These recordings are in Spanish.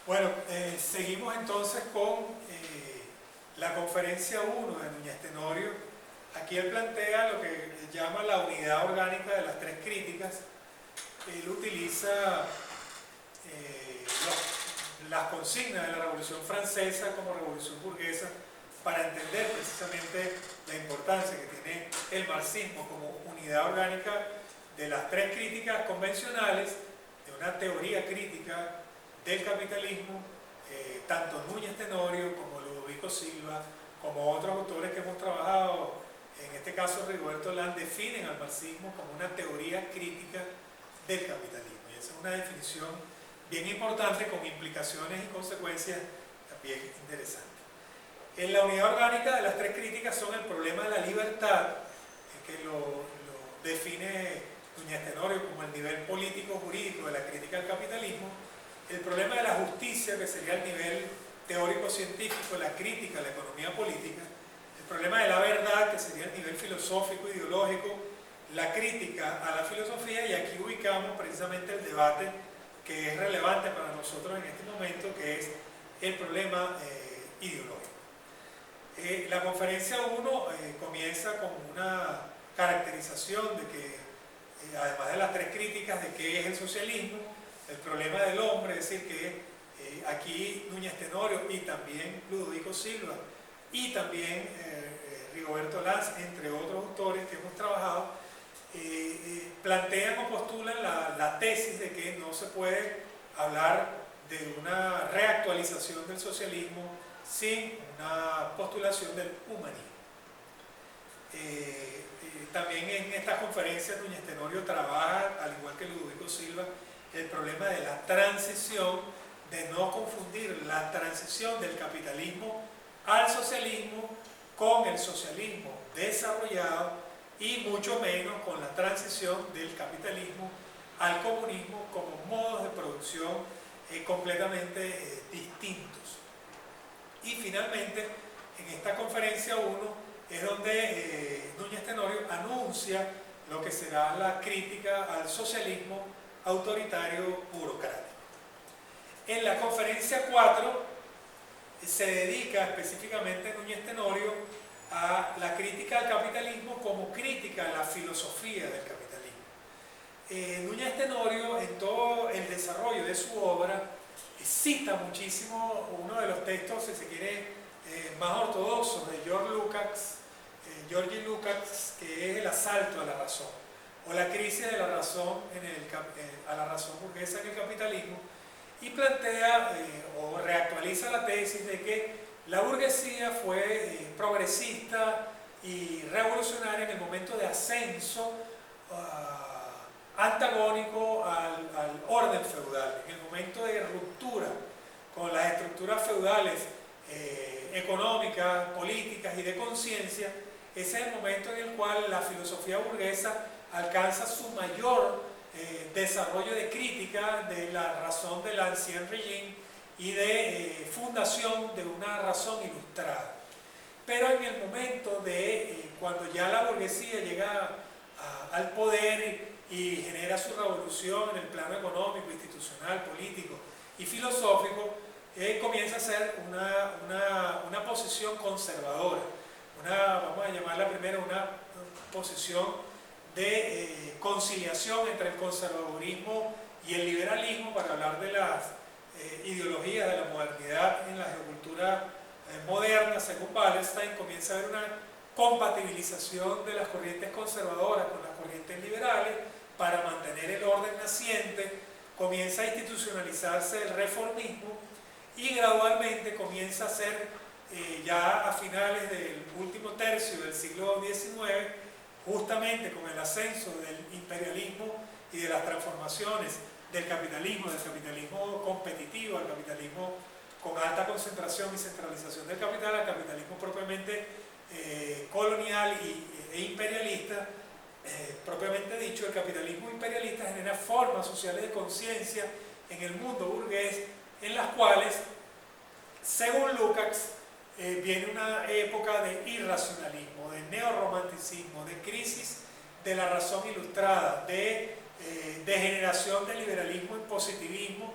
Bueno, seguimos entonces con la conferencia 1 de Núñez Tenorio. Aquí él plantea lo que llama la unidad orgánica de las tres críticas. Él utiliza las consignas de la Revolución Francesa como Revolución Burguesa para entender precisamente la importancia que tiene el marxismo como unidad orgánica de las tres críticas convencionales, de una teoría crítica del capitalismo. Tanto Núñez Tenorio como Ludovico Silva, como otros autores que hemos trabajado, en este caso Rigoberto Urán, definen al marxismo como una teoría crítica del capitalismo. Y esa es una definición bien importante con implicaciones y consecuencias también interesantes. En la unidad orgánica de las tres críticas son el problema de la libertad, que lo define Núñez Tenorio como el nivel político-jurídico de la crítica al capitalismo, el problema de la justicia, que sería el nivel teórico-científico, la crítica a la economía política, el problema de la verdad, que sería el nivel filosófico-ideológico, la crítica a la filosofía, y aquí ubicamos precisamente el debate que es relevante para nosotros en este momento, que es el problema ideológico. La conferencia 1 comienza con una caracterización de que, además de las tres críticas de qué es el socialismo, el problema del hombre, es decir, que aquí Núñez Tenorio y también Ludovico Silva y también Rigoberto Urán, entre otros autores que hemos trabajado, plantean o postulan la tesis de que no se puede hablar de una reactualización del socialismo sin una postulación del humanismo. También en esta conferencia Núñez Tenorio trabaja, al igual que Ludovico Silva, el problema de la transición, de no confundir la transición del capitalismo al socialismo con el socialismo desarrollado, y mucho menos con la transición del capitalismo al comunismo como modos de producción completamente distintos. Y finalmente, en esta conferencia 1 es donde Núñez Tenorio anuncia lo que será la crítica al socialismo autoritario burocrático. En la conferencia 4 se dedica específicamente Núñez Tenorio a la crítica al capitalismo como crítica a la filosofía del capitalismo. Núñez Tenorio, en todo el desarrollo de su obra, cita muchísimo uno de los textos, si se quiere, más ortodoxos de George Lukács, que es El asalto a la razón, o la crisis de la razón a la razón burguesa en el capitalismo, y plantea o reactualiza la tesis de que la burguesía fue progresista y revolucionaria en el momento de ascenso antagónico al orden feudal, en el momento de ruptura con las estructuras feudales económicas, políticas y de conciencia. Ese es el momento en el cual la filosofía burguesa alcanza su mayor desarrollo de crítica de la razón del ancien régime y de fundación de una razón ilustrada. Pero en el momento de cuando ya la burguesía llega al poder y genera su revolución en el plano económico, institucional, político y filosófico, comienza a ser una posición conservadora, vamos a llamarla primero una posición de conciliación entre el conservadurismo y el liberalismo, para hablar de las ideologías de la modernidad en la geocultura moderna. Según Wallerstein, comienza a haber una compatibilización de las corrientes conservadoras con las corrientes liberales para mantener el orden naciente. Comienza a institucionalizarse el reformismo y gradualmente comienza a ser, ya a finales del último tercio del siglo XIX, justamente con el ascenso del imperialismo y de las transformaciones del capitalismo competitivo, al capitalismo con alta concentración y centralización del capital, al capitalismo propiamente colonial e imperialista. Propiamente dicho, el capitalismo imperialista genera formas sociales de conciencia en el mundo burgués, en las cuales, según Lukács, viene una época de irracionalismo, de neorromanticismo, de crisis de la razón ilustrada, de degeneración del liberalismo en positivismo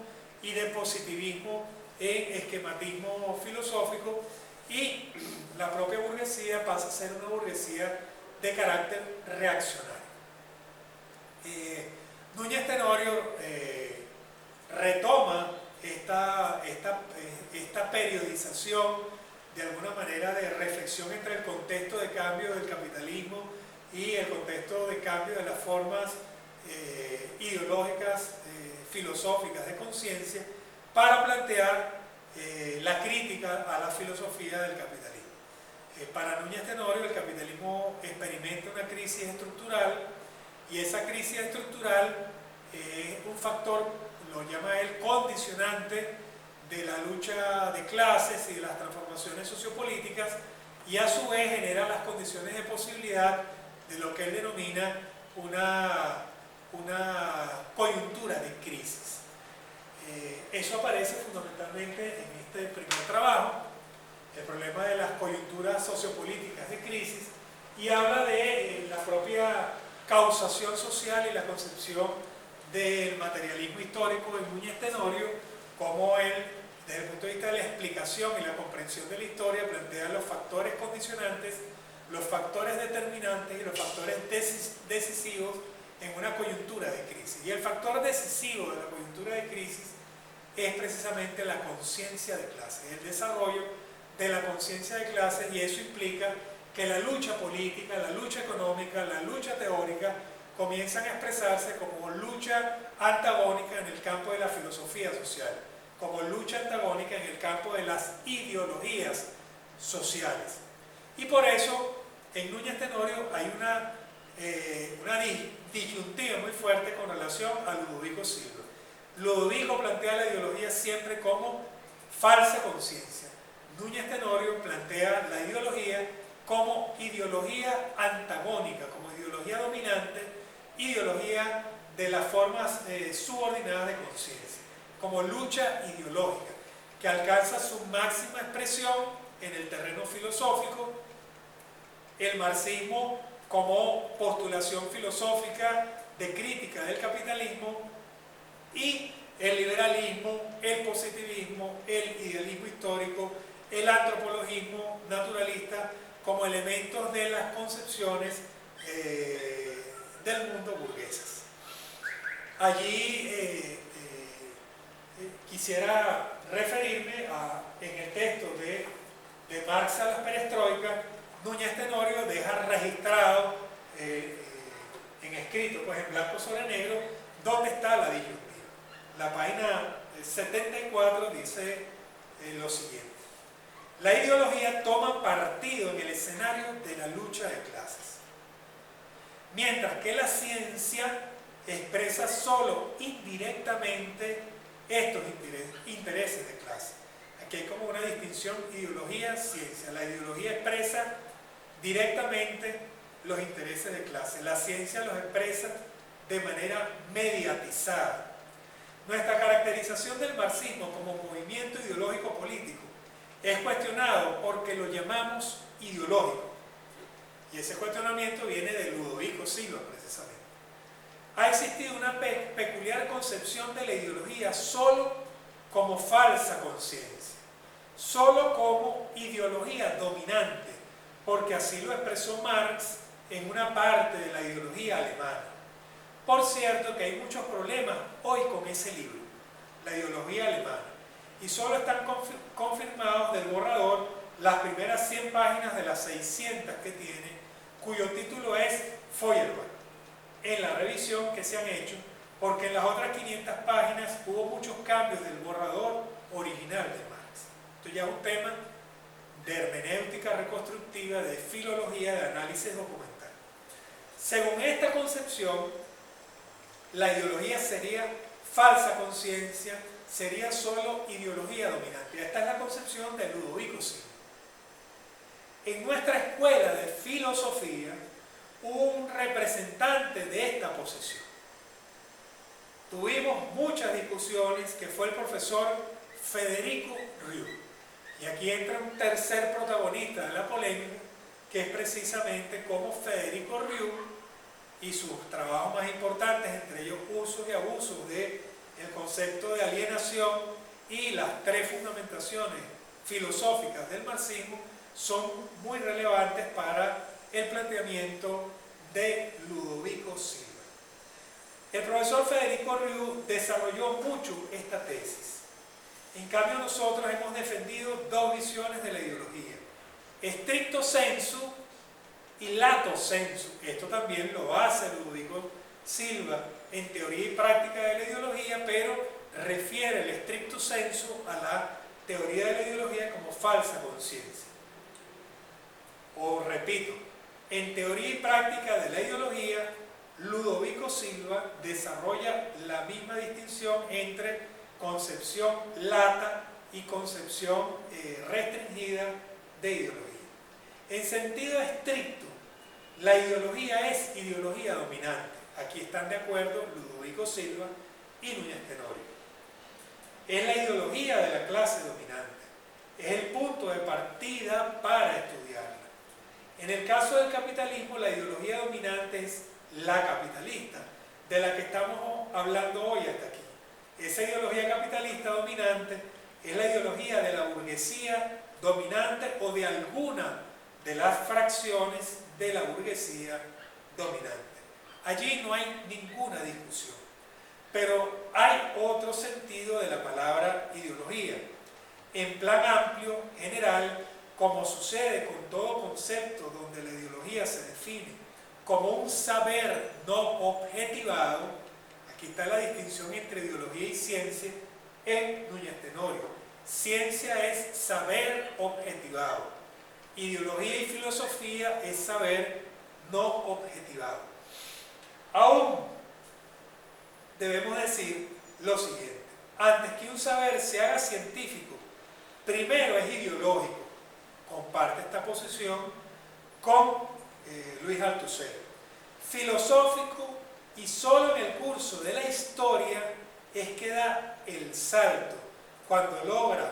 y de positivismo en esquematismo filosófico, y la propia burguesía pasa a ser una burguesía de carácter reaccionario. Núñez Tenorio retoma esta periodización de alguna manera de reflexión entre el contexto de cambio del capitalismo y el contexto de cambio de las formas ideológicas, filosóficas de conciencia, para plantear la crítica a la filosofía del capitalismo. Para Núñez Tenorio, el capitalismo experimenta una crisis estructural, y esa crisis estructural es un factor, lo llama él, condicionante de la lucha de clases y de las transformaciones sociopolíticas, y a su vez genera las condiciones de posibilidad de lo que él denomina una coyuntura de crisis. Eso aparece fundamentalmente en este primer trabajo, el problema de las coyunturas sociopolíticas de crisis, y habla de la propia causación social y la concepción del materialismo histórico de Núñez Tenorio, como él, desde el punto de vista de la explicación y la comprensión de la historia, plantea los factores condicionantes, los factores determinantes y los factores decisivos en una coyuntura de crisis. Y el factor decisivo de la coyuntura de crisis es precisamente la conciencia de clase, el desarrollo de la conciencia de clase, y eso implica que la lucha política, la lucha económica, la lucha teórica comienzan a expresarse como lucha antagónica en el campo de la filosofía social, como lucha antagónica en el campo de las ideologías sociales. Y por eso en Núñez Tenorio hay una disyuntiva muy fuerte con relación a Ludovico Silva. Ludovico plantea la ideología siempre como falsa conciencia. Núñez Tenorio plantea la ideología como ideología antagónica, como ideología dominante, ideología de las formas subordinadas de conciencia, como lucha ideológica, que alcanza su máxima expresión en el terreno filosófico, el marxismo como postulación filosófica de crítica del capitalismo, y el liberalismo, el positivismo, el idealismo histórico, el antropologismo naturalista como elementos de las concepciones del mundo burguesas. Allí quisiera referirme en el texto de Marx a la perestroika. Núñez Tenorio deja registrado en escrito, pues en blanco sobre negro, dónde está la disyuntiva. La página 74 dice lo siguiente: la ideología toma partido en el escenario de la lucha de clases, mientras que la ciencia expresa solo indirectamente estos intereses de clase. Aquí hay como una distinción ideología-ciencia. La ideología expresa directamente los intereses de clase, la ciencia los expresa de manera mediatizada. Nuestra caracterización del marxismo como movimiento ideológico político es cuestionado porque lo llamamos ideológico, y ese cuestionamiento viene de Ludovico Silva precisamente. Ha existido una peculiar concepción de la ideología solo como falsa conciencia, solo como ideología dominante, porque así lo expresó Marx en una parte de la ideología alemana. Por cierto que hay muchos problemas hoy con ese libro, la ideología alemana, y solo están confirmados del borrador las primeras 100 páginas de las 600 que tiene, cuyo título es Feuerbach, en la revisión que se han hecho, porque en las otras 500 páginas hubo muchos cambios del borrador original de Marx. Esto ya es un tema de hermenéutica reconstructiva, de filología, de análisis documental. Según esta concepción, la ideología sería falsa conciencia, sería solo ideología dominante. Esta es la concepción de Ludovico Silva. En nuestra escuela de filosofía hubo un representante de esta posición. Tuvimos muchas discusiones, que fue el profesor Federico Rieu. Y aquí entra un tercer protagonista de la polémica, que es precisamente cómo Federico Rieu y sus trabajos más importantes, entre ellos Usos y Abusos de el concepto de alienación y las tres fundamentaciones filosóficas del marxismo son muy relevantes para el planteamiento de Ludovico Silva. El profesor Federico Riu desarrolló mucho esta tesis. En cambio, nosotros hemos defendido dos visiones de la ideología: stricto sensu y lato sensu. Esto también lo hace Ludovico Silva en Teoría y Práctica de la Ideología, pero refiere el stricto sensu a la teoría de la ideología como falsa conciencia. O repito, en Teoría y Práctica de la Ideología, Ludovico Silva desarrolla la misma distinción entre concepción lata y concepción restringida de ideología. En sentido estricto, la ideología es ideología dominante. Aquí están de acuerdo Ludovico Silva y Núñez Tenorio. Es la ideología de la clase dominante. Es el punto de partida para estudiarla. En el caso del capitalismo, la ideología dominante es la capitalista, de la que estamos hablando hoy hasta aquí. Esa ideología capitalista dominante es la ideología de la burguesía dominante o de alguna de las fracciones de la burguesía dominante. Allí no hay ninguna discusión. Pero hay otro sentido de la palabra ideología. En plan amplio, general, como sucede con todo concepto donde la ideología se define como un saber no objetivado, aquí está la distinción entre ideología y ciencia en Núñez Tenorio. Ciencia es saber objetivado. Ideología y filosofía es saber no objetivado. Aún debemos decir lo siguiente: antes que un saber se haga científico, primero es ideológico. Comparte esta posición con Luis Althusser. Filosófico, y solo en el curso de la historia es que da el salto, cuando logra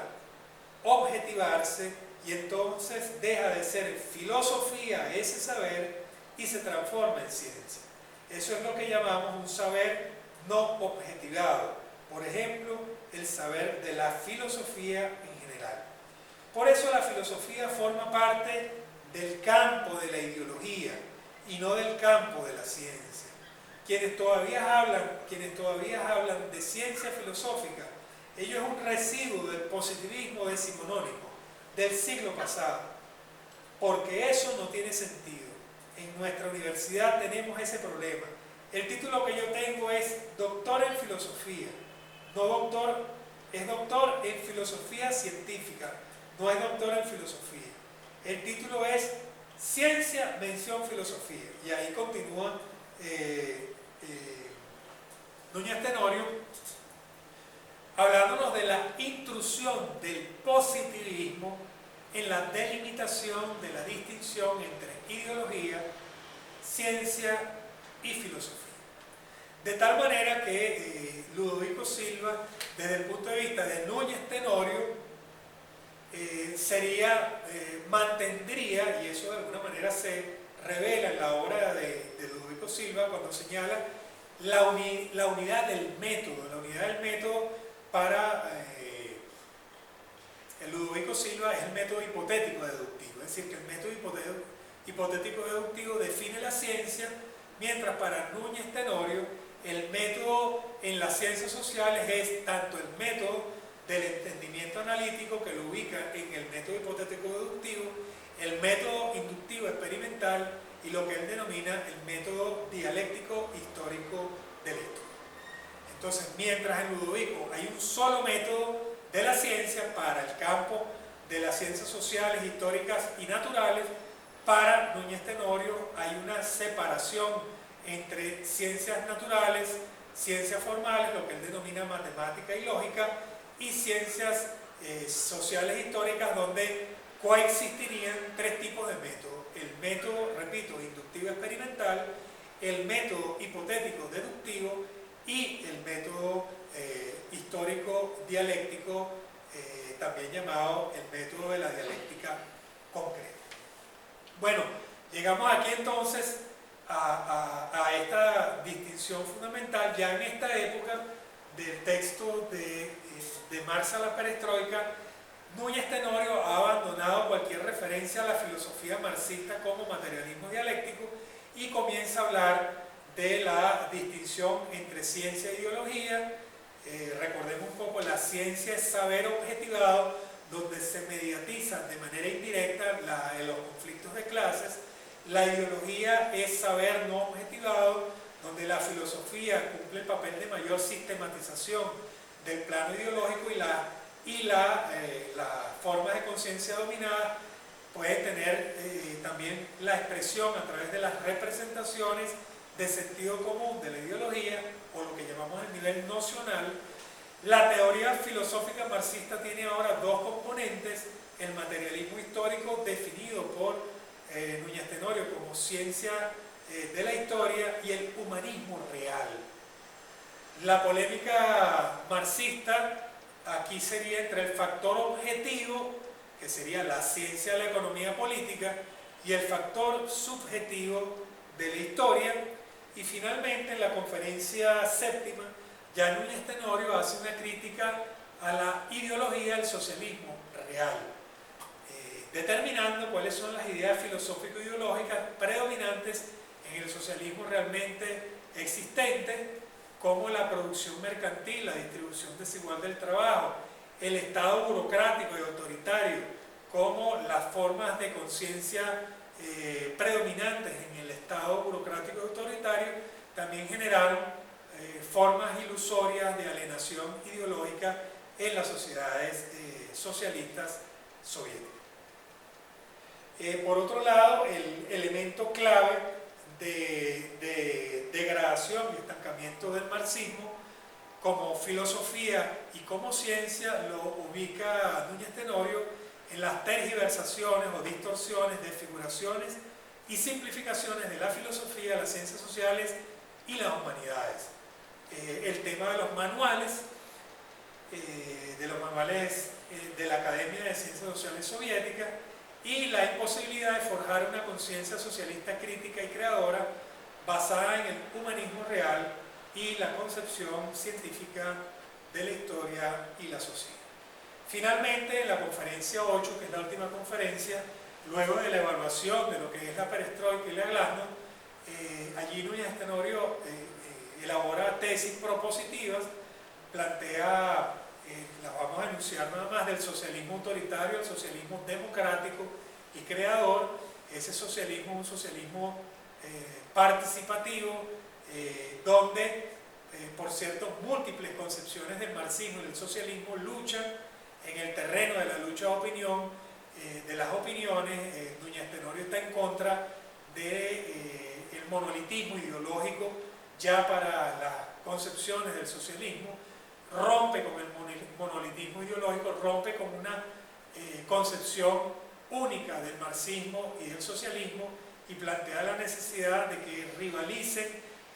objetivarse y entonces deja de ser filosofía ese saber y se transforma en ciencia. Eso es lo que llamamos un saber no objetivado. Por ejemplo, el saber de la filosofía en general. Por eso la filosofía forma parte del campo de la ideología y no del campo de la ciencia. Quienes todavía hablan de ciencia filosófica, ello es un residuo del positivismo decimonónico del siglo pasado, porque eso no tiene sentido. En nuestra universidad tenemos ese problema. El título que yo tengo es doctor en filosofía, no doctor, es doctor en filosofía científica, no es doctor en filosofía. El título es Ciencia, mención filosofía, y ahí continúa Núñez Tenorio hablándonos de la intrusión del positivismo en la delimitación de la distinción entre ideología, ciencia y filosofía. De tal manera que Ludovico Silva, desde el punto de vista de Núñez Tenorio, mantendría, y eso de alguna manera se revela en la obra de Ludovico Silva cuando señala la unidad del método. La unidad del método para el Ludovico Silva es el método hipotético deductivo, es decir, que el método hipotético deductivo define la ciencia, mientras para Núñez Tenorio el método en las ciencias sociales es tanto el método del entendimiento analítico, que lo ubica en el método hipotético deductivo, el método inductivo experimental y lo que él denomina el método dialéctico histórico del estudio. Entonces, mientras en Ludovico hay un solo método de la ciencia para el campo de las ciencias sociales, históricas y naturales, para Núñez Tenorio hay una separación entre ciencias naturales, ciencias formales, lo que él denomina matemática y lógica, y ciencias sociales históricas, donde coexistirían tres tipos de métodos: el método, repito, inductivo experimental, el método hipotético deductivo y el método histórico dialéctico, también llamado el método de la dialéctica concreta. Bueno, llegamos aquí entonces a esta distinción fundamental ya en esta época del texto de Marx a la perestroika, Núñez Tenorio ha abandonado cualquier referencia a la filosofía marxista como materialismo dialéctico y comienza a hablar de la distinción entre ciencia e ideología. Recordemos un poco, la ciencia es saber objetivado, donde se mediatizan de manera indirecta los conflictos de clases. La ideología es saber no objetivado, donde la filosofía cumple el papel de mayor sistematización del plano ideológico y la forma de conciencia dominada puede tener también la expresión a través de las representaciones de sentido común de la ideología, o lo que llamamos el nivel nocional. La teoría filosófica marxista tiene ahora dos componentes: el materialismo histórico, definido por Núñez Tenorio como ciencia de la historia, y el humanismo real. La polémica marxista aquí sería entre el factor objetivo, que sería la ciencia de la economía política, y el factor subjetivo de la historia. Y finalmente, en la conferencia séptima, ya Núñez Tenorio hace una crítica a la ideología del socialismo real, determinando cuáles son las ideas filosófico-ideológicas predominantes en el socialismo realmente existente, como la producción mercantil, la distribución desigual del trabajo, el Estado burocrático y autoritario, como las formas de conciencia predominantes en el Estado burocrático y autoritario, también generaron formas ilusorias de alienación ideológica en las sociedades socialistas soviéticas. Por otro lado, el elemento clave de degradación y estancamiento del marxismo como filosofía y como ciencia lo ubica Núñez Tenorio en las tergiversaciones o distorsiones, desfiguraciones y simplificaciones de la filosofía, las ciencias sociales y las humanidades. El tema de los manuales de la Academia de Ciencias Sociales Soviética, y la imposibilidad de forjar una conciencia socialista crítica y creadora basada en el humanismo real y la concepción científica de la historia y la sociedad. Finalmente, en la conferencia 8, que es la última conferencia, luego de la evaluación de lo que es la perestroika y la glasnost, allí Núñez Tenorio elabora tesis propositivas, plantea, las vamos a enunciar nada más, del socialismo autoritario, el socialismo democrático y creador. Ese socialismo es un socialismo participativo, donde, por cierto, múltiples concepciones del marxismo y del socialismo luchan en el terreno de la lucha de opinión, de las opiniones. Núñez Tenorio está en contra del monolitismo ideológico ya para las concepciones del socialismo, rompe con el monolitismo ideológico, rompe con una concepción única del marxismo y del socialismo, y plantea la necesidad de que rivalicen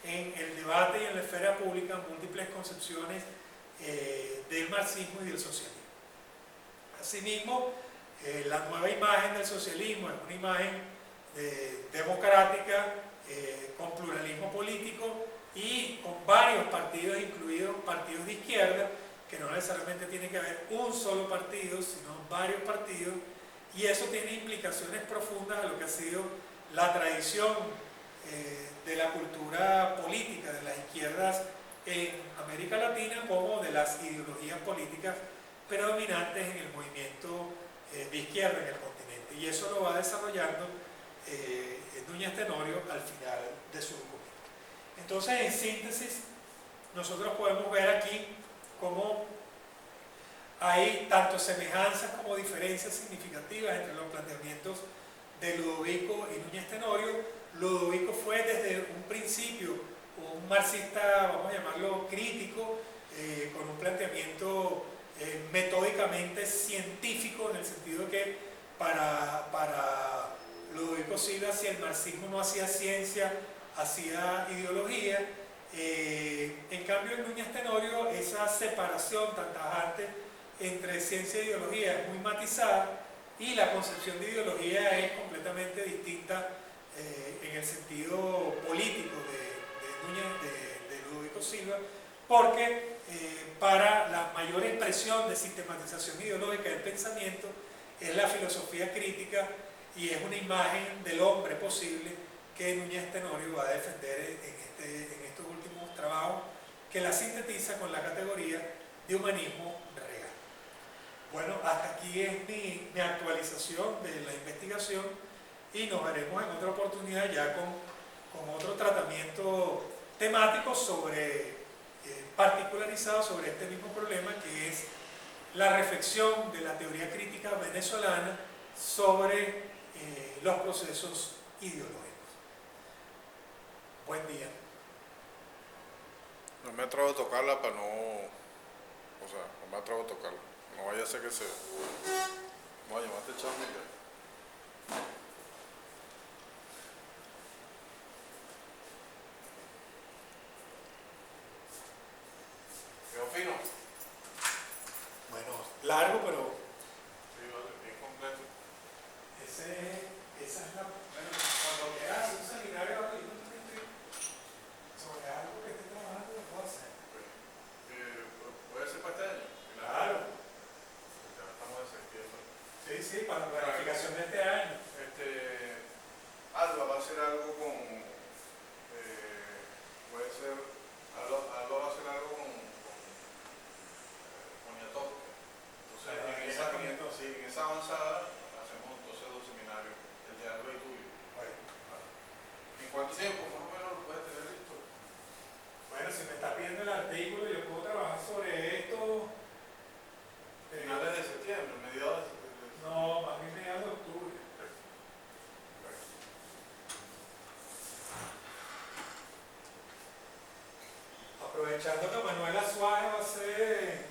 en el debate y en la esfera pública múltiples concepciones del marxismo y del socialismo. Asimismo, la nueva imagen del socialismo es una imagen democrática, con pluralismo político y con varios partidos, incluidos partidos de izquierda, que no necesariamente tiene que haber un solo partido, sino varios partidos, y eso tiene implicaciones profundas a lo que ha sido la tradición de la cultura política de las izquierdas en América Latina, como de las ideologías políticas predominantes en el movimiento de izquierda en el continente. Y eso lo va desarrollando Núñez Tenorio al final de su documento. Entonces, en síntesis, nosotros podemos ver aquí cómo hay tanto semejanzas como diferencias significativas entre los planteamientos de Ludovico y Núñez Tenorio. Ludovico fue desde un principio un marxista, vamos a llamarlo crítico, con un planteamiento metódicamente científico, en el sentido de que para Ludovico Silva, si el marxismo no hacía ciencia, hacía ideología. En cambio, en Núñez Tenorio esa separación tan tajante entre ciencia e ideología es muy matizada, y la concepción de ideología es completamente distinta en el sentido político de Ludovico Silva, porque para la mayor expresión de sistematización ideológica del pensamiento es la filosofía crítica y es una imagen del hombre posible que Núñez Tenorio va a defender en estos últimos trabajos, que la sintetiza con la categoría de humanismo real. Bueno, hasta aquí es mi actualización de la investigación y nos veremos en otra oportunidad ya con otro tratamiento temático particularizado sobre este mismo problema, que es la reflexión de la teoría crítica venezolana sobre los procesos ideológicos. Buen día. No me atrevo a tocarla para no... O sea, no me atrevo a tocarla. No vaya a ser que se... Voy a llamarte chamo y ya. ¿Quedó fino? Bueno, largo, pero Sí, vale, bien completo. esa es la... Bueno, cuando quieras un seminario sobre algo que esté trabajando, lo puedo hacer. ¿Puede ser para este año? Claro. Ya estamos en septiembre. Sí, sí, para la planificación de este año. Alba va a hacer algo con... puede ser... Alba va a hacer algo con Poniatowska. Entonces, en esa avanzada hacemos entonces 2 seminarios, el de Alba y tuyo. Bueno, ¿En cuánto tiempo más o menos lo puedes tener listo? bueno, si me está pidiendo el artículo, yo puedo trabajar sobre esto. Finales de septiembre, mediados de septiembre. No, más bien mediados de octubre. Aprovechando que Manuela Suárez va a ser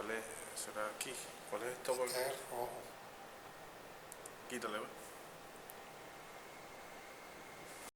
¿Cuál es? ¿Será aquí? ¿Cuál es esto? Este es el rojo. Quítale, ¿ves?